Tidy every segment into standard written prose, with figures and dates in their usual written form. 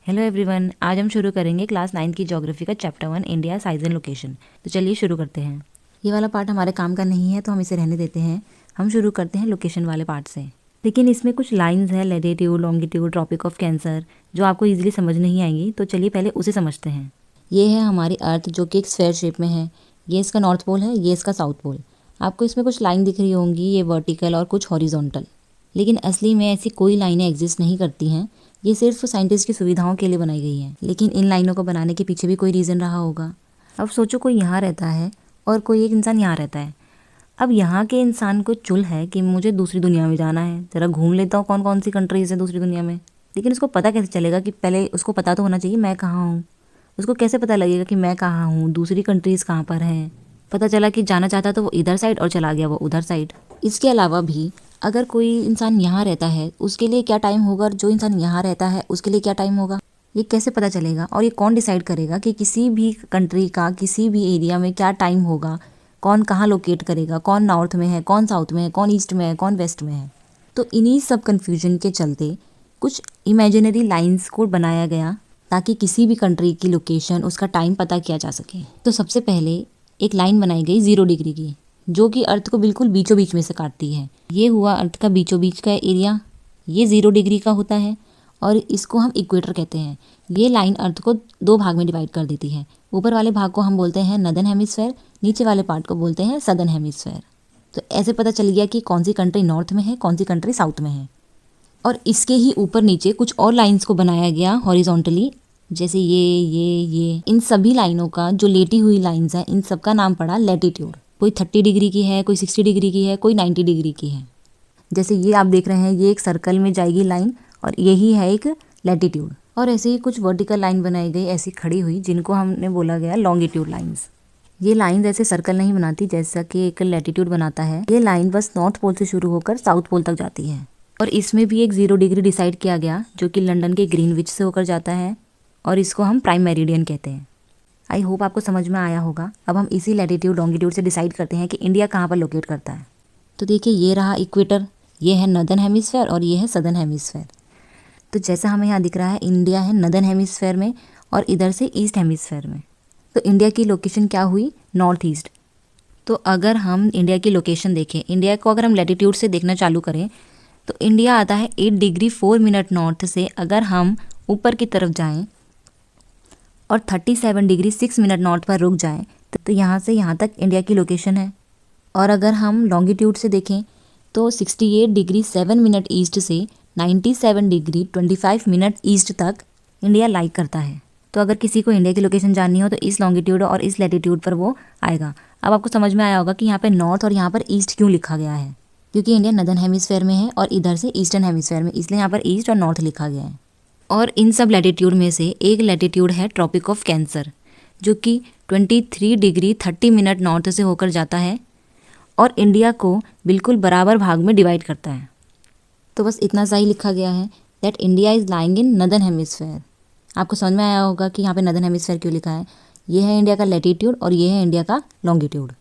Hello everyone, आज हम शुरू करेंगे क्लास 9 की ज्योग्राफी का chapter 1 India size and location. तो चलिए शुरू करते हैं। ये वाला पार्ट हमारे काम का नहीं है तो हम इसे रहने देते हैं। हम शुरू करते हैं लोकेशन वाले पार्ट से। लेकिन इसमें कुछ लाइंस है, latitude, longitude, tropic of cancer, जो आपको ईजिली समझ नहीं आएंगी। तो चलिए पहले उसे समझते हैं। ये है हमारी अर्थ जो कि एक स्फेयर शेप में है। ये इसका नॉर्थ पोल है, ये इसका साउथ पोल। आपको इसमें कुछ लाइन दिख रही होंगी, ये वर्टिकल और कुछ हॉरिजॉन्टल। लेकिन असली में ऐसी कोई लाइनें एग्जिस्ट नहीं करती हैं। ये सिर्फ साइंटिस्ट की सुविधाओं के लिए बनाई गई हैं। लेकिन इन लाइनों को बनाने के पीछे भी कोई रीज़न रहा होगा। अब सोचो, कोई यहाँ रहता है और कोई एक इंसान यहाँ रहता है। अब यहाँ के इंसान को चुल है कि मुझे दूसरी दुनिया में जाना है, ज़रा घूम लेता हूँ कौन कौन सी कंट्रीज़ है दूसरी दुनिया में। लेकिन उसको पता कैसे चलेगा कि पहले उसको पता तो होना चाहिए मैं कहाँ हूँ। उसको कैसे पता लगेगा कि मैं कहाँ हूँ, दूसरी कंट्रीज़ कहाँ पर हैं। पता चला कि जाना चाहता तो वो इधर साइड और चला गया वो उधर साइड। इसके अलावा भी अगर कोई इंसान यहाँ रहता है उसके लिए क्या टाइम होगा और जो इंसान यहाँ रहता है उसके लिए क्या टाइम होगा, ये कैसे पता चलेगा। और ये कौन डिसाइड करेगा कि किसी भी कंट्री का किसी भी एरिया में क्या टाइम होगा, कौन कहाँ लोकेट करेगा, कौन नॉर्थ में है, कौन साउथ में है, कौन ईस्ट में है, कौन वेस्ट में है। तो इन्हीं सब कन्फ्यूजन के चलते कुछ इमेजिनरी लाइन्स को बनाया गया ताकि किसी भी कंट्री की लोकेशन, उसका टाइम पता किया जा सके। तो सबसे पहले एक लाइन बनाई गई 0 डिग्री की, जो कि अर्थ को बिल्कुल बीचों बीच में से काटती है। ये हुआ अर्थ का बीचों बीच का एरिया, ये 0 डिग्री का होता है और इसको हम इक्वेटर कहते हैं। ये लाइन अर्थ को 2 भाग में डिवाइड कर देती है। ऊपर वाले भाग को हम बोलते हैं नदर्न हेमिस्फेयर, नीचे वाले पार्ट को बोलते हैं सदर्न हेमिस्फेयर। तो ऐसे पता चल गया कि कौन सी कंट्री नॉर्थ में है, कौन सी कंट्री साउथ में है। और इसके ही ऊपर नीचे कुछ और लाइन्स को बनाया गया हॉरिजॉन्टली, जैसे ये इन सभी लाइनों का जो लेटी हुई लाइन्स हैं, इन सब का नाम पड़ा लैटिट्यूड। कोई 30 डिग्री की है, कोई 60 डिग्री की है, कोई 90 डिग्री की है। जैसे ये आप देख रहे हैं, ये एक सर्कल में जाएगी लाइन और यही है एक लैटिट्यूड। और ऐसे ही कुछ वर्टिकल लाइन बनाई गई ऐसी खड़ी हुई, जिनको हमने बोला गया लॉन्गिट्यूड लाइन्स। ये लाइन ऐसे सर्कल नहीं बनाती जैसा कि एक लैटिट्यूड बनाता है। ये लाइन बस नॉर्थ पोल से शुरू होकर साउथ पोल तक जाती है। और इसमें भी एक 0 डिग्री डिसाइड किया गया, जो कि लंदन के ग्रीनविच से होकर जाता है और इसको हम प्राइम मेरिडियन कहते हैं। आई होप आपको समझ में आया होगा। अब हम इसी लैटिट्यूड लॉन्गिट्यूड से डिसाइड करते हैं कि इंडिया कहाँ पर लोकेट करता है। तो देखिए, ये रहा इक्वेटर, ये है नदर्न हेमिस्फेयर और ये है सदर्न हेमिस्फेयर। तो जैसा हमें यहाँ दिख रहा है, इंडिया है नदर्न हेमिस्फेयर में और इधर से ईस्ट हेमिस्फेयर में। तो इंडिया की लोकेशन क्या हुई, नॉर्थ ईस्ट। तो अगर हम इंडिया की लोकेशन देखें, इंडिया को अगर हम लैटिट्यूड से देखना चालू करें तो इंडिया आता है 8 डिग्री 4 मिनट नॉर्थ से। अगर हम ऊपर की तरफ जाएं और 37 डिग्री 6 मिनट नॉर्थ पर रुक जाएं तो यहाँ से यहाँ तक इंडिया की लोकेशन है। और अगर हम लॉन्गिट्यूड से देखें तो 68 डिग्री 7 मिनट ईस्ट से 97 डिग्री 25 मिनट ईस्ट तक इंडिया लाई करता है। तो अगर किसी को इंडिया की लोकेशन जाननी हो तो इस लॉन्गिट्यूड और इस लैटिट्यूड पर वो आएगा। अब आपको समझ में आया होगा कि यहाँ पे नॉर्थ और यहाँ पर ईस्ट क्यों लिखा गया है, क्योंकि इंडिया नदर्न हेमिस्फेयर में है और इधर से ईस्टर्न हेमिस्फेयर में, इसलिए यहाँ पर ईस्ट और नॉर्थ लिखा गया है। और इन सब लैटिट्यूड में से एक लैटिट्यूड है ट्रॉपिक ऑफ कैंसर, जो कि 23 डिग्री 30 मिनट नॉर्थ से होकर जाता है और इंडिया को बिल्कुल बराबर भाग में डिवाइड करता है। तो बस इतना सा ही लिखा गया है that India is lying in northern hemisphere. आपको समझ में आया होगा कि यहाँ पे नदर्न हेमिस्फेयर क्यों लिखा है। ये है इंडिया का लैटिट्यूड और ये है इंडिया का लॉन्गिट्यूड।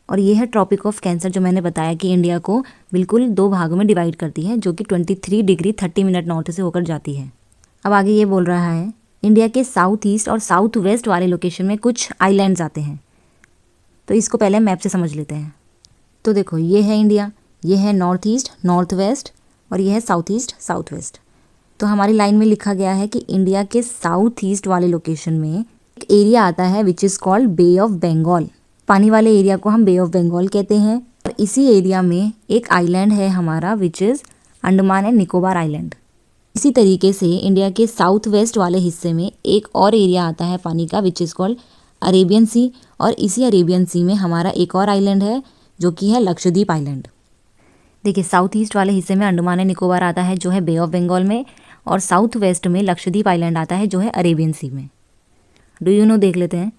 और ये है ट्रॉपिक ऑफ कैंसर, जो मैंने बताया कि इंडिया को बिल्कुल 2 भागों में डिवाइड करती है, जो कि 23 डिग्री 30 मिनट नॉर्थ से होकर जाती है। अब आगे ये बोल रहा है इंडिया के साउथ ईस्ट और साउथ वेस्ट वाले लोकेशन में कुछ आइलैंड्स आते हैं। तो इसको पहले मैप से समझ लेते हैं। तो देखो, ये है इंडिया, ये है नॉर्थ ईस्ट नॉर्थ वेस्ट और ये है साउथ ईस्ट साउथ वेस्ट। तो हमारी लाइन में लिखा गया है कि इंडिया के साउथ ईस्ट वाले लोकेशन में एक एरिया आता है which is called Bay of Bengal. पानी वाले एरिया को हम बे ऑफ बंगाल कहते हैं। और इसी एरिया में एक आइलैंड है हमारा which is Andaman and Nicobar island. इसी तरीके से इंडिया के साउथ वेस्ट वाले हिस्से में एक और एरिया आता है पानी का विच इज़ कॉल्ड अरेबियन सी। और इसी अरेबियन सी में हमारा एक और आइलैंड है जो कि है लक्षद्वीप आइलैंड। देखिए, साउथ ईस्ट वाले हिस्से में अंडमान एंड निकोबार आता है जो है बे ऑफ बंगाल में, और साउथ वेस्ट में लक्षद्वीप आइलैंड आता है जो है अरेबियन सी में। डू यू नो देख लेते हैं।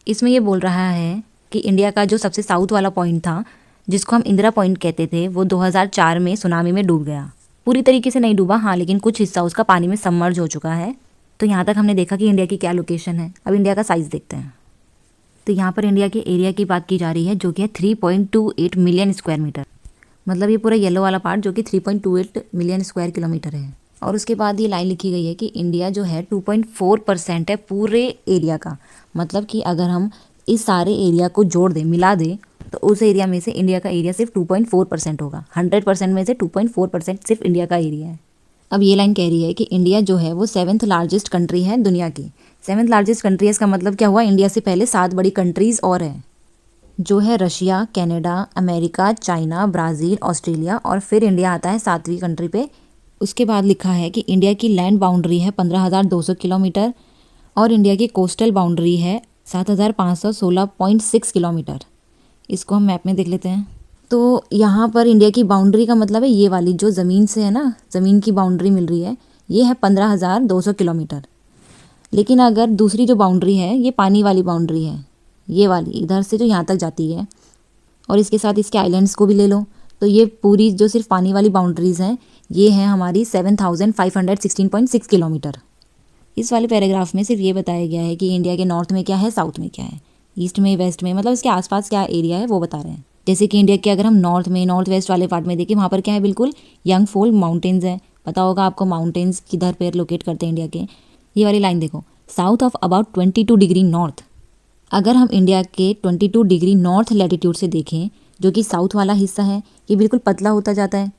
इसमें ये बोल रहा है कि इंडिया का जो सबसे साउथ वाला पॉइंट था, जिसको हम इंदिरा पॉइंट कहते थे, वो 2004 में सुनामी में डूब गया। पूरी तरीके से नहीं डूबा, हाँ, लेकिन कुछ हिस्सा उसका पानी में सबमर्ज हो चुका है। तो यहाँ तक हमने देखा कि इंडिया की क्या लोकेशन है। अब इंडिया का साइज़ देखते हैं। तो यहाँ पर इंडिया के एरिया की बात की जा रही है, जो कि है 3.28 मिलियन स्क्वायर मीटर। मतलब ये पूरा येलो वाला पार्ट जो कि 3.28 मिलियन स्क्वायर किलोमीटर है। और उसके बाद ये लाइन लिखी गई है कि इंडिया जो है 2.4% है पूरे एरिया का। मतलब कि अगर हम इस सारे एरिया को जोड़ दें, मिला दें, तो उस एरिया में से इंडिया का एरिया सिर्फ 2.4% होगा। 100% में से 2.4% सिर्फ इंडिया का एरिया है। अब ये लाइन कह रही है कि इंडिया जो है वो 7th लार्जेस्ट कंट्री है दुनिया की। 7th लार्जेस्ट कंट्री है, इसका मतलब क्या हुआ, इंडिया से पहले 7 बड़ी कंट्रीज़ और हैं, जो है Russia, Canada, America, China, Brazil, Australia, और फिर इंडिया आता है 7वीं कंट्री पे। उसके बाद लिखा है कि इंडिया की लैंड बाउंड्री है 15,200 किलोमीटर और इंडिया की कोस्टल बाउंड्री है 7,516.6 किलोमीटर। इसको हम मैप में देख लेते हैं। तो यहाँ पर इंडिया की बाउंड्री का मतलब है ये वाली जो ज़मीन से है ना, ज़मीन की बाउंड्री मिल रही है, ये है 15,200 किलोमीटर। लेकिन अगर दूसरी जो बाउंड्री है ये पानी वाली बाउंड्री है, ये वाली इधर से जो यहाँ तक जाती है, और इसके साथ इसके आइलैंड्स को भी ले लो, तो ये पूरी जो सिर्फ पानी वाली बाउंड्रीज़ हैं ये हैं हमारी 7,516.6 किलोमीटर। इस वाले पैराग्राफ में सिर्फ ये बताया गया है कि इंडिया के नॉर्थ में क्या है, साउथ में क्या है, ईस्ट में, वेस्ट में, मतलब इसके आसपास क्या एरिया है वो बता रहे हैं। जैसे कि इंडिया के अगर हम नॉर्थ में, नॉर्थ वेस्ट वाले पार्ट में देखें, वहाँ पर क्या है, बिल्कुल यंग फोल्ड माउंटेन्स है। पता होगा आपको माउंटेन्स किधर पर लोकेट करते हैं इंडिया के। ये वाली लाइन देखो, south of about 22 degree north. अगर हम इंडिया के 22 डिग्री नॉर्थ लैटिट्यूड से देखें, जो कि साउथ वाला हिस्सा है, ये बिल्कुल पतला होता जाता है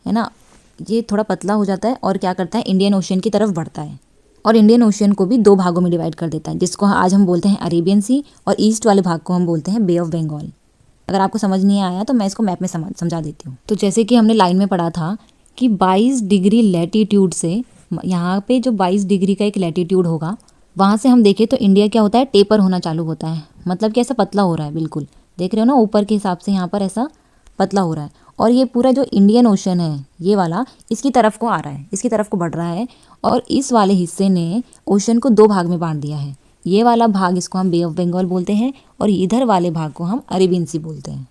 ना, ये थोड़ा पतला हो जाता है और क्या करता है, इंडियन ओशियन की तरफ बढ़ता है, और इंडियन ओशियन को भी 2 भागों में डिवाइड कर देता है, जिसको आज हम बोलते हैं अरेबियन सी, और ईस्ट वाले भाग को हम बोलते हैं बे ऑफ बंगाल। अगर आपको समझ नहीं आया तो मैं इसको मैप में समझा देती हूँ। तो जैसे कि हमने लाइन में पढ़ा था कि 22 डिग्री लैटिट्यूड से, यहाँ पे जो 22 डिग्री का एक लैटिट्यूड होगा, वहाँ से हम देखें तो इंडिया क्या होता है, टेपर होना चालू होता है। मतलब कि ऐसा पतला हो रहा है, बिल्कुल देख रहे हो ना, ऊपर के हिसाब से यहाँ पर ऐसा पतला हो रहा है, और ये पूरा जो इंडियन ओशन है ये वाला इसकी तरफ को आ रहा है, इसकी तरफ को बढ़ रहा है, और इस वाले हिस्से ने ओशन को 2 भाग में बांट दिया है। ये वाला भाग इसको हम बे ऑफ बंगाल बोलते हैं, और इधर वाले भाग को हम अरेबियन सी बोलते हैं।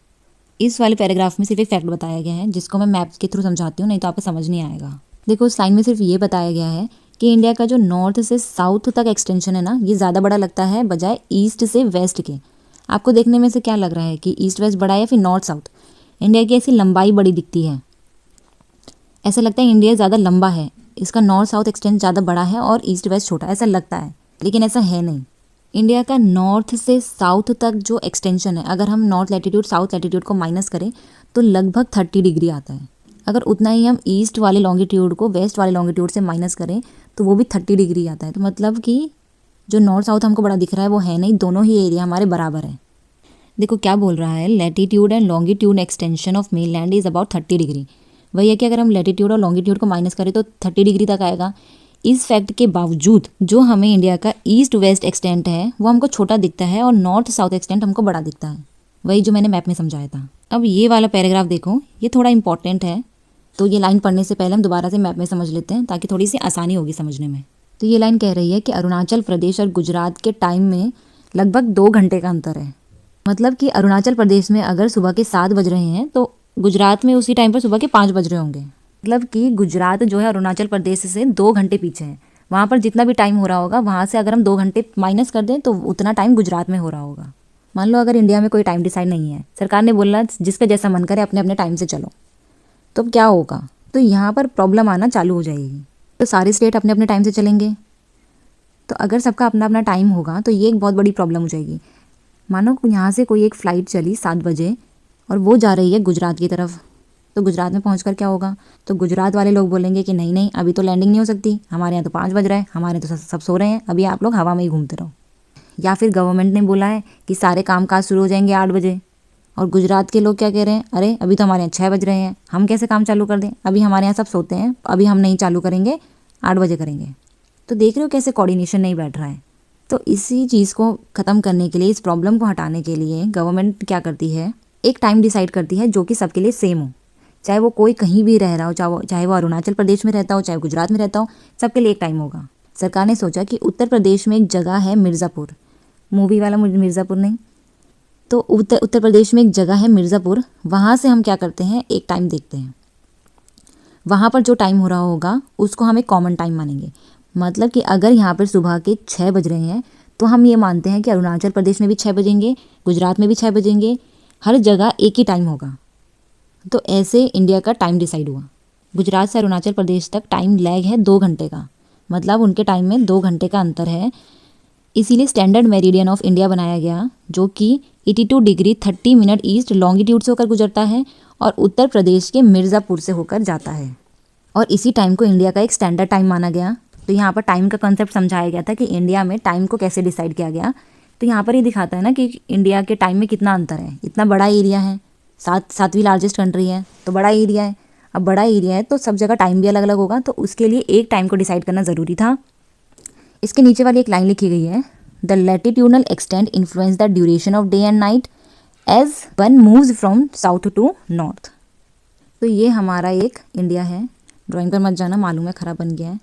इस वाले पैराग्राफ में सिर्फ एक फैक्ट बताया गया है, जिसको मैं मैप के थ्रू समझाती हूँ, नहीं तो आपको समझ नहीं आएगा। देखो इस लाइन में सिर्फ ये बताया गया है कि इंडिया का जो नॉर्थ से साउथ तक एक्सटेंशन है ना, ये ज़्यादा बड़ा लगता है बजाय ईस्ट से वेस्ट के। आपको देखने में से क्या लग रहा है कि ईस्ट वेस्ट बड़ा है या फिर नॉर्थ साउथ? इंडिया की ऐसी लंबाई बड़ी दिखती है, ऐसा लगता है इंडिया ज़्यादा लंबा है, इसका नॉर्थ साउथ एक्सटेंट ज़्यादा बड़ा है और ईस्ट वेस्ट छोटा, ऐसा लगता है, लेकिन ऐसा है नहीं। इंडिया का नॉर्थ से साउथ तक जो एक्सटेंशन है, अगर हम नॉर्थ लैटिट्यूड साउथ लैटिट्यूड को माइनस करें तो लगभग 30 डिग्री आता है। अगर उतना ही हम ईस्ट वाले लॉन्गिट्यूड को वेस्ट वाले लॉन्गिट्यूड से माइनस करें तो वो भी 30 डिग्री आता है। तो मतलब कि जो नॉर्थ साउथ हमको बड़ा दिख रहा है वो है नहीं, दोनों ही एरिया हमारे बराबर है। देखो क्या बोल रहा है, latitude and longitude extension of main land is about 30 degree. वही है कि अगर हम लैटिट्यूड और लॉन्गिट्यूड को माइनस करें तो 30 डिग्री तक आएगा। इस फैक्ट के बावजूद जो हमें इंडिया का ईस्ट वेस्ट एक्सटेंट है वो हमको छोटा दिखता है और नॉर्थ साउथ एक्सटेंट हमको बड़ा दिखता है, वही जो मैंने मैप में समझाया था। अब ये वाला पैराग्राफ देखो, ये थोड़ा इंपॉर्टेंट है, तो ये लाइन पढ़ने से पहले हम दोबारा से मैप में समझ लेते हैं ताकि थोड़ी सी आसानी होगी समझने में। तो ये लाइन कह रही है कि अरुणाचल प्रदेश और गुजरात के टाइम में लगभग 2 घंटे का अंतर है। मतलब कि अरुणाचल प्रदेश में अगर सुबह के 7 बज रहे हैं तो गुजरात में उसी टाइम पर सुबह के 5 बज रहे होंगे। मतलब कि गुजरात जो है अरुणाचल प्रदेश से 2 घंटे पीछे है। वहाँ पर जितना भी टाइम हो रहा होगा वहाँ से अगर हम 2 घंटे माइनस कर दें तो उतना टाइम गुजरात में हो रहा होगा। मान लो अगर इंडिया में कोई टाइम डिसाइड नहीं है, सरकार ने बोला जिसका जैसा मन करे अपने अपने टाइम से चलो, तो क्या होगा, तो यहाँ पर प्रॉब्लम आना चालू हो जाएगी। तो सारे स्टेट अपने अपने टाइम से चलेंगे, तो अगर सबका अपना अपना टाइम होगा तो ये एक बहुत बड़ी प्रॉब्लम हो जाएगी। मानो यहाँ से कोई एक फ़्लाइट चली 7 बजे और वो जा रही है गुजरात की तरफ, तो गुजरात में पहुंचकर क्या होगा, तो गुजरात वाले लोग बोलेंगे कि नहीं नहीं अभी तो लैंडिंग नहीं हो सकती, हमारे यहाँ तो 5 बज रहा है, हमारे तो सब सो रहे हैं, अभी आप लोग हवा में ही घूमते रहो। या फिर गवर्नमेंट ने बोला है कि सारे कामकाज शुरू हो जाएंगे 8 बजे, और गुजरात के लोग क्या कह रहे हैं, अरे अभी तो हमारे यहाँ 6 बज रहे हैं, हम कैसे काम चालू कर दें, अभी हमारे यहाँ सब सोते हैं, अभी हम नहीं चालू करेंगे, 8 बजे करेंगे। तो देख रहे हो कैसे कोऑर्डिनेशन नहीं बैठ रहा है। तो इसी चीज़ को ख़त्म करने के लिए, इस प्रॉब्लम को हटाने के लिए गवर्नमेंट क्या करती है, एक टाइम डिसाइड करती है जो कि सबके लिए सेम हो, चाहे वो कोई कहीं भी रह रहा हो, चाहे वो अरुणाचल प्रदेश में रहता हो, चाहे गुजरात में रहता हो, सबके लिए एक टाइम होगा। सरकार ने सोचा कि उत्तर प्रदेश में एक जगह है मिर्ज़ापुर, मूवी वाला मिर्ज़ापुर नहीं, तो उत्तर प्रदेश में एक जगह है मिर्ज़ापुर, वहाँ से हम क्या करते हैं, एक टाइम देखते हैं, वहाँ पर जो टाइम हो रहा होगा उसको हम एक कॉमन टाइम मानेंगे। मतलब कि अगर यहाँ पर सुबह के 6 बज रहे हैं तो हम ये मानते हैं कि अरुणाचल प्रदेश में भी 6 बजेंगे, गुजरात में भी 6 बजेंगे, हर जगह एक ही टाइम होगा। तो ऐसे इंडिया का टाइम डिसाइड हुआ। गुजरात से अरुणाचल प्रदेश तक टाइम लैग है 2 घंटे का, मतलब उनके टाइम में 2 घंटे का अंतर है। इसीलिए स्टैंडर्ड मेरिडियन ऑफ इंडिया बनाया गया, जो कि 82 डिग्री 30 मिनट ईस्ट लॉन्गिट्यूड से होकर गुजरता है और उत्तर प्रदेश के मिर्ज़ापुर से होकर जाता है। और इसी टाइम को इंडिया का एक स्टैंडर्ड टाइम माना गया। तो यहाँ पर टाइम का कॉन्सेप्ट समझाया गया था कि इंडिया में टाइम को कैसे डिसाइड किया गया। तो यहाँ पर ये दिखाता है ना कि इंडिया के टाइम में कितना अंतर है। इतना बड़ा एरिया है, 7वीं लार्जेस्ट कंट्री है, तो बड़ा एरिया है। अब बड़ा एरिया है तो सब जगह टाइम भी अलग अलग होगा, तो उसके लिए एक टाइम को डिसाइड करना ज़रूरी था। इसके नीचे वाली एक लाइन लिखी गई है, the latitudinal extent influence the duration of day and night as one moves from south to north. तो ये हमारा एक इंडिया है, ड्राइंग पर मत जाना, मालूम है ख़राब बन गया है।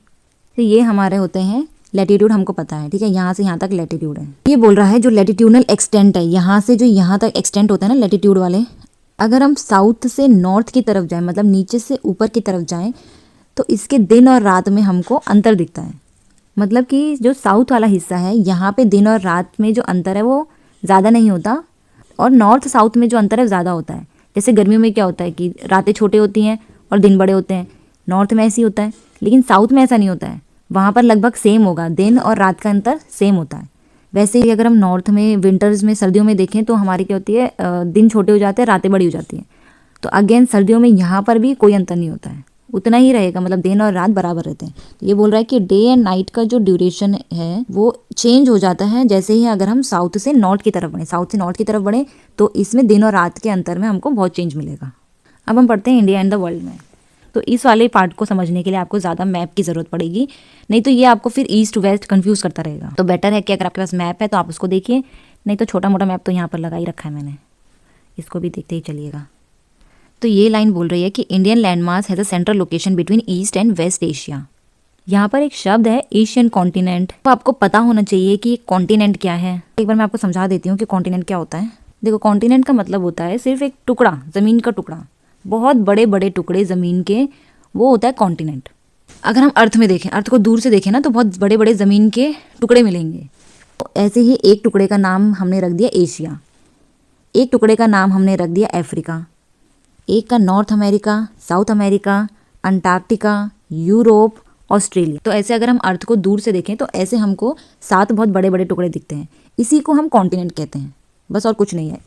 तो ये हमारे होते हैं लैटिट्यूड, हमको पता है, ठीक है, यहाँ से यहाँ तक लैटिट्यूड है। ये बोल रहा है जो लैटिट्यूडनल एक्सटेंट है, यहाँ से जो यहाँ तक एक्सटेंट होता है ना लैटिट्यूड वाले, अगर हम साउथ से नॉर्थ की तरफ जाएं, मतलब नीचे से ऊपर की तरफ जाएं, तो इसके दिन और रात में हमको अंतर दिखता है। मतलब कि जो साउथ वाला हिस्सा है, यहाँ पे दिन और रात में जो अंतर है वो ज़्यादा नहीं होता, और नॉर्थ साउथ में जो अंतर है ज़्यादा होता है। जैसे गर्मियों में क्या होता है कि रातें छोटे होती हैं और दिन बड़े होते हैं, नॉर्थ में ऐसे ही होता है, लेकिन साउथ में ऐसा नहीं होता है। वहाँ पर लगभग सेम होगा, दिन और रात का अंतर सेम होता है। वैसे ही अगर हम नॉर्थ में विंटर्स में, सर्दियों में देखें तो हमारी क्या होती है, दिन छोटे हो जाते हैं, रातें बड़ी हो जाती हैं। तो अगेन सर्दियों में यहाँ पर भी कोई अंतर नहीं होता है, उतना ही रहेगा, मतलब दिन और रात बराबर रहते हैं। तो ये बोल रहा है कि डे एंड नाइट का जो ड्यूरेशन है वो चेंज हो जाता है जैसे ही अगर हम साउथ से नॉर्थ की तरफ बढ़ें। साउथ से नॉर्थ की तरफ बढ़ें तो इसमें दिन और रात के अंतर में हमको बहुत चेंज मिलेगा। अब हम पढ़ते हैं इंडिया एंड द वर्ल्ड में। तो इस वाले पार्ट को समझने के लिए आपको ज़्यादा मैप की ज़रूरत पड़ेगी, नहीं तो ये आपको फिर ईस्ट वेस्ट कंफ्यूज करता रहेगा। तो बेटर है कि अगर आपके पास मैप है तो आप उसको देखिए, नहीं तो छोटा मोटा मैप तो यहाँ पर लगा ही रखा है मैंने, इसको भी देखते ही चलिएगा। तो ये लाइन बोल रही है कि Indian landmass has a central location between east and west Asia. यहाँ पर एक शब्द है एशियन कॉन्टिनेंट, तो आपको पता होना चाहिए कि कॉन्टिनेंट क्या है। एक बार मैं आपको समझा देती हूँ कि कॉन्टिनेंट क्या होता है। देखो, कॉन्टिनेंट का मतलब होता है सिर्फ एक टुकड़ा, ज़मीन का टुकड़ा, बहुत बड़े बड़े टुकड़े ज़मीन के, वो होता है कॉन्टिनेंट। अगर हम अर्थ में देखें, अर्थ को दूर से देखें ना, तो बहुत बड़े बड़े ज़मीन के टुकड़े मिलेंगे। तो ऐसे ही एक टुकड़े का नाम हमने रख दिया एशिया, एक टुकड़े का नाम हमने रख दिया अफ्रीका, एक का north America, south America, Antarctica, Europe, Australia. तो ऐसे अगर हम अर्थ को दूर से देखें तो ऐसे हमको 7 बहुत बड़े बड़े टुकड़े दिखते हैं। इसी को हम कॉन्टिनेंट कहते हैं, बस और कुछ नहीं है।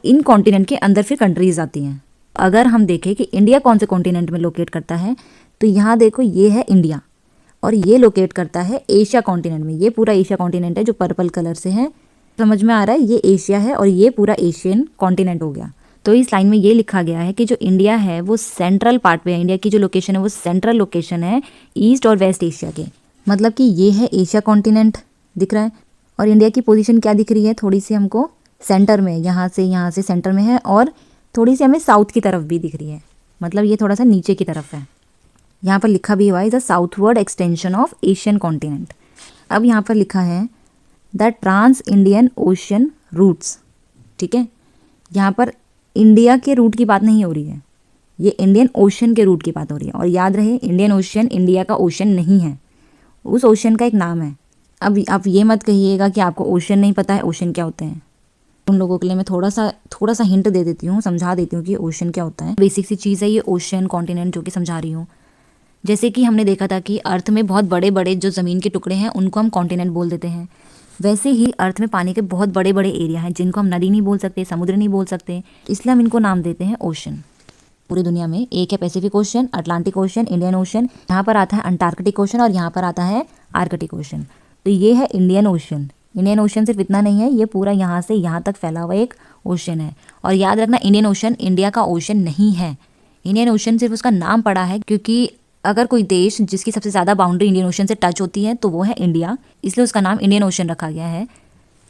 इन कॉन्टिनेंट के अंदर फिर कंट्रीज आती हैं। अगर हम देखें कि इंडिया कौन से कॉन्टिनेंट में लोकेट करता है, तो यहाँ देखो ये है इंडिया, और ये लोकेट करता है एशिया कॉन्टिनेंट में। ये पूरा एशिया कॉन्टिनेंट है जो पर्पल कलर से है, समझ में आ रहा है, ये एशिया है और ये पूरा एशियन कॉन्टिनेंट हो गया। तो इस लाइन में ये लिखा गया है कि जो इंडिया है वो सेंट्रल पार्ट पे है, इंडिया की जो लोकेशन है वो सेंट्रल लोकेशन है ईस्ट और वेस्ट एशिया के। मतलब कि ये है एशिया कॉन्टिनेंट दिख रहा है, और इंडिया की पोजीशन क्या दिख रही है, थोड़ी सी हमको सेंटर में, यहाँ से सेंटर में है, और थोड़ी सी हमें साउथ की तरफ भी दिख रही है, मतलब ये थोड़ा सा नीचे की तरफ है। यहाँ पर लिखा भी हुआ है the southward extension of Asian continent. अब यहाँ पर लिखा है the trans Indian ocean routes, ठीक है। यहाँ पर इंडिया के रूट की बात नहीं हो रही है, ये इंडियन ओशन के रूट की बात हो रही है। और याद रहे, इंडियन ओशन इंडिया का ओशन नहीं है, उस ओशन का एक नाम है। अब आप ये मत कहिएगा कि आपको ओशन नहीं पता है, ओशन क्या होते हैं। उन लोगों के लिए मैं थोड़ा सा हिंट दे देती हूँ, समझा देती हूँ कि ओशन क्या होता है। बेसिक सी चीज़ है ये ओशन कॉन्टिनेंट जो कि समझा रही हूँ। जैसे कि हमने देखा था कि अर्थ में बहुत बड़े बड़े जो ज़मीन के टुकड़े हैं उनको हम कॉन्टिनेंट बोल देते हैं, वैसे ही अर्थ में पानी के बहुत बड़े बड़े एरिया हैं जिनको हम नदी नहीं बोल सकते, समुद्र नहीं बोल सकते, इसलिए हम इनको नाम देते हैं ओशन। पूरी दुनिया में एक है Pacific ocean, Atlantic ocean, Indian ocean, यहाँ पर आता है अंटार्कटिक ओशन और यहाँ पर आता है आर्कटिक ओशन। तो ये है इंडियन ओशन। इंडियन ओशन सिर्फ इतना नहीं है, ये पूरा यहाँ से यहाँ तक फैला हुआ एक ओशन है। और याद रखना, इंडियन ओशन इंडिया का ओशन नहीं है, इंडियन ओशन सिर्फ उसका नाम पड़ा है, क्योंकि अगर कोई देश जिसकी सबसे ज़्यादा बाउंड्री इंडियन ओशन से टच होती है तो वो है इंडिया, इसलिए उसका नाम इंडियन ओशन रखा गया है।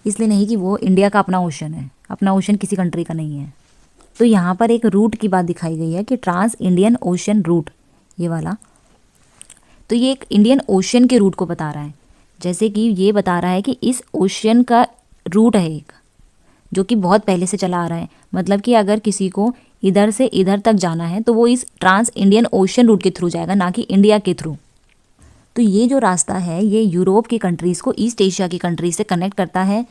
इसलिए नहीं कि वो इंडिया का अपना ओशन है, अपना ओशन किसी कंट्री का नहीं है। तो यहाँ पर एक रूट की बात दिखाई गई है कि ट्रांस इंडियन ओशन रूट, ये वाला, तो ये एक इंडियन ओशन के रूट को बता रहा है। जैसे कि ये बता रहा है कि इस ओशन का रूट है एक, जो कि बहुत पहले से चला आ रहा है। मतलब कि अगर किसी को इधर से इधर तक जाना है तो वो इस ट्रांस इंडियन ओशन रूट के थ्रू जाएगा, ना कि इंडिया के थ्रू। तो ये जो रास्ता है ये यूरोप की कंट्रीज़ को ईस्ट एशिया की कंट्रीज से कनेक्ट करता है,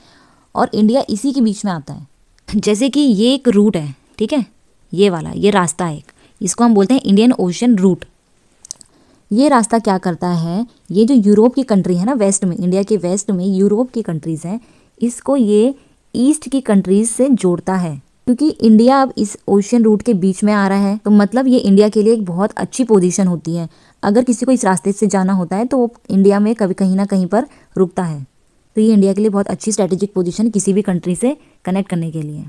और इंडिया इसी के बीच में आता है। जैसे कि ये एक रूट है, ठीक है, ये वाला, ये रास्ता है एक, इसको हम बोलते हैं इंडियन ओशन रूट। ये रास्ता क्या करता है, ये जो यूरोप की कंट्री है ना वेस्ट में, इंडिया के वेस्ट में यूरोप की कंट्रीज़ हैं, इसको ये ईस्ट की कंट्रीज से जोड़ता है। क्योंकि इंडिया अब इस ओशियन रूट के बीच में आ रहा है, तो मतलब ये इंडिया के लिए एक बहुत अच्छी पोजीशन होती है। अगर किसी को इस रास्ते से जाना होता है तो वो इंडिया में कभी कहीं ना कहीं पर रुकता है। तो ये इंडिया के लिए बहुत अच्छी स्ट्रेटेजिक पोजीशन किसी भी कंट्री से कनेक्ट करने के लिए।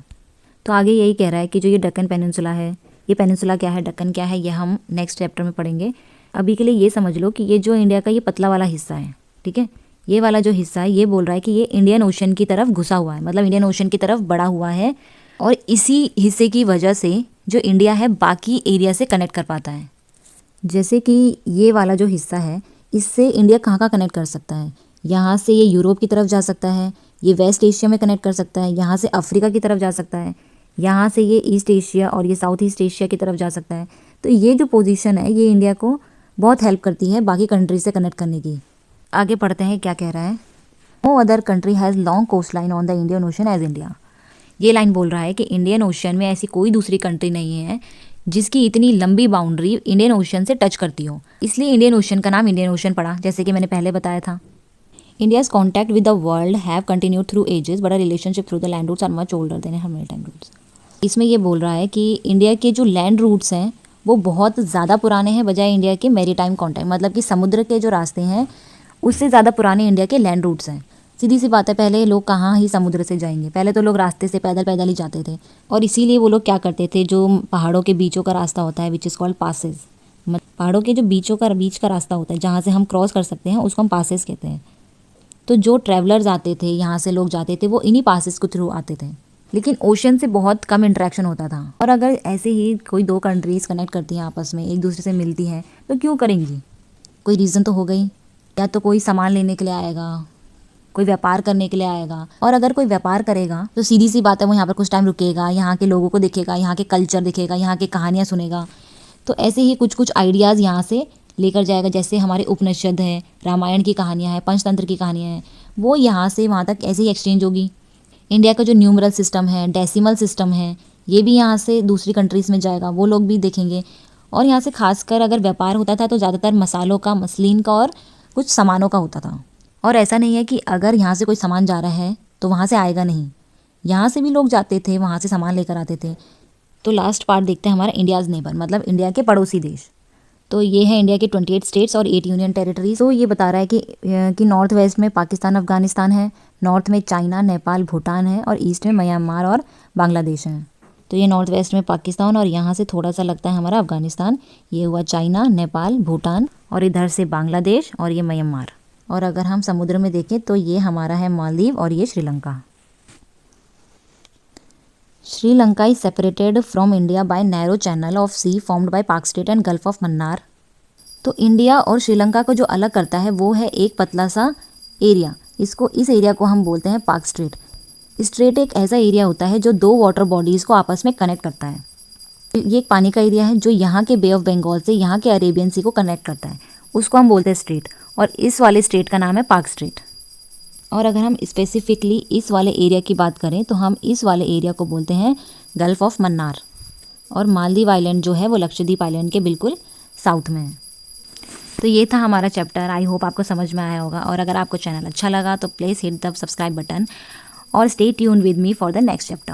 तो आगे यही कह रहा है कि जो ये डक्कन पेनिनसुला है, ये पेनिनसुला क्या है, डक्कन क्या है, ये हम नेक्स्ट चैप्टर में पढ़ेंगे। अभी के लिए ये समझ लो कि ये जो इंडिया का ये पतला वाला हिस्सा है, ठीक है, ये वाला जो हिस्सा है ये बोल रहा है कि ये इंडियन ओशन की तरफ घुसा हुआ है, मतलब इंडियन ओशन की तरफ बढ़ा हुआ है। और इसी हिस्से की वजह से जो इंडिया है बाकी एरिया से कनेक्ट कर पाता है। जैसे कि ये वाला जो हिस्सा है, इससे इंडिया कहाँ कहाँ कनेक्ट कर सकता है, यहाँ से ये यूरोप की तरफ जा सकता है, ये वेस्ट एशिया में कनेक्ट कर सकता है, यहाँ से अफ्रीका की तरफ जा सकता है, यहाँ से ये ईस्ट एशिया और ये साउथ ईस्ट एशिया की तरफ जा सकता है। तो ये जो पोजीशन है ये इंडिया को बहुत हेल्प करती है बाकी कंट्री से कनेक्ट करने की। आगे पढ़ते हैं क्या कह रहा है। No other country has long coast line on the Indian ocean as India. ये लाइन बोल रहा है कि इंडियन ओशन में ऐसी कोई दूसरी कंट्री नहीं है जिसकी इतनी लंबी बाउंड्री इंडियन ओशन से टच करती हो, इसलिए इंडियन ओशन का नाम इंडियन ओशन पड़ा, जैसे कि मैंने पहले बताया था। India's contact with the world have continued through ages but a relationship through the land routes are much older than her maritime routes. इसमें ये बोल रहा है कि इंडिया के जो लैंड रूट्स हैं वो बहुत ज़्यादा पुराने हैं बजाय इंडिया के मैरीटाइम कॉन्टैक्ट, मतलब कि समुद्र के जो रास्ते हैं उससे ज़्यादा पुराने इंडिया के लैंड रूट्स हैं। सीधी सी बात है, पहले लोग कहाँ ही समुद्र से जाएंगे, पहले तो लोग रास्ते से पैदल पैदल ही जाते थे। और इसीलिए वो लोग क्या करते थे, जो पहाड़ों के बीचों का रास्ता होता है विच इज़ कॉल्ड पासेस, पहाड़ों के जो बीच का रास्ता होता है जहाँ से हम क्रॉस कर सकते हैं उसको हम पासेस कहते हैं। तो जो ट्रैवलर्स आते थे, यहाँ से लोग जाते थे, वो इन्हीं पासेस के थ्रू आते थे। लेकिन ओशन से बहुत कम इंटरेक्शन होता था। और अगर ऐसे ही कोई दो कंट्रीज़ कनेक्ट करती हैं, आपस में एक दूसरे से मिलती हैं, तो क्यों करेंगी, कोई रीज़न तो हो गई। या तो कोई सामान लेने के लिए आएगा, कोई व्यापार करने के लिए आएगा, और अगर कोई व्यापार करेगा तो सीधी सी बात है वो यहाँ पर कुछ टाइम रुकेगा, यहाँ के लोगों को देखेगा, यहाँ के कल्चर देखेगा, यहाँ की कहानियाँ सुनेगा। तो ऐसे ही कुछ कुछ आइडियाज़ यहाँ से लेकर जाएगा। जैसे हमारे उपनिषद हैं, रामायण की कहानियाँ हैं, पंचतंत्र की कहानियाँ हैं, वो यहाँ से वहाँ तक ऐसे ही एक्सचेंज होगी। इंडिया का जो न्यूमरल सिस्टम है, डेसिमल सिस्टम है, ये भी यहाँ से दूसरी कंट्रीज़ में जाएगा, वो लोग भी देखेंगे। और यहाँ से खासकर अगर व्यापार होता था तो ज़्यादातर मसालों का, मसलिन का और कुछ सामानों का होता था। और ऐसा नहीं है कि अगर यहाँ से कोई सामान जा रहा है तो वहाँ से आएगा नहीं, यहाँ से भी लोग जाते थे, वहाँ से सामान लेकर आते थे। तो लास्ट पार्ट देखते हैं हमारा इंडियाज़ नेबर, मतलब इंडिया के पड़ोसी देश। तो ये है इंडिया के 28 स्टेट्स और 8 यूनियन टेरिटरीज। तो ये बता रहा है कि नॉर्थ वेस्ट में पाकिस्तान, अफगानिस्तान है, नॉर्थ में चाइना, नेपाल, भूटान है, और ईस्ट में म्यांमार और बांग्लादेश है। तो ये नॉर्थ वेस्ट में पाकिस्तान, और यहाँ से थोड़ा सा लगता है हमारा अफगानिस्तान, ये हुआ चाइना, नेपाल, भूटान, और इधर से बांग्लादेश, और ये म्यांमार। और अगर हम समुद्र में देखें तो ये हमारा है मालदीव, और ये Sri Lanka. Sri Lanka is separated from India by narrow channel of sea formed by Palk strait and gulf of Mannar. तो इंडिया और श्रीलंका को जो अलग करता है वो है एक पतला सा एरिया, इस एरिया को हम बोलते हैं पाक स्ट्रेट। स्ट्रेट एक ऐसा एरिया होता है जो दो वाटर बॉडीज़ को आपस में कनेक्ट करता है। ये एक पानी का एरिया है जो यहाँ के बे ऑफ बंगाल से यहाँ के अरेबियन सी को कनेक्ट करता है, उसको हम बोलते हैं स्ट्रेट, और इस वाले स्ट्रेट का नाम है पाक स्ट्रेट। और अगर हम स्पेसिफिकली इस वाले एरिया की बात करें तो हम इस वाले एरिया को बोलते हैं गल्फ ऑफ मन्नार। और मालदीव आइलैंड जो है वो लक्षद्वीप आइलैंड के बिल्कुल साउथ में है। तो ये था हमारा चैप्टर। आई होप आपको समझ में आया होगा, और अगर आपको चैनल अच्छा लगा तो please hit the subscribe button और stay tune with me for the next chapter.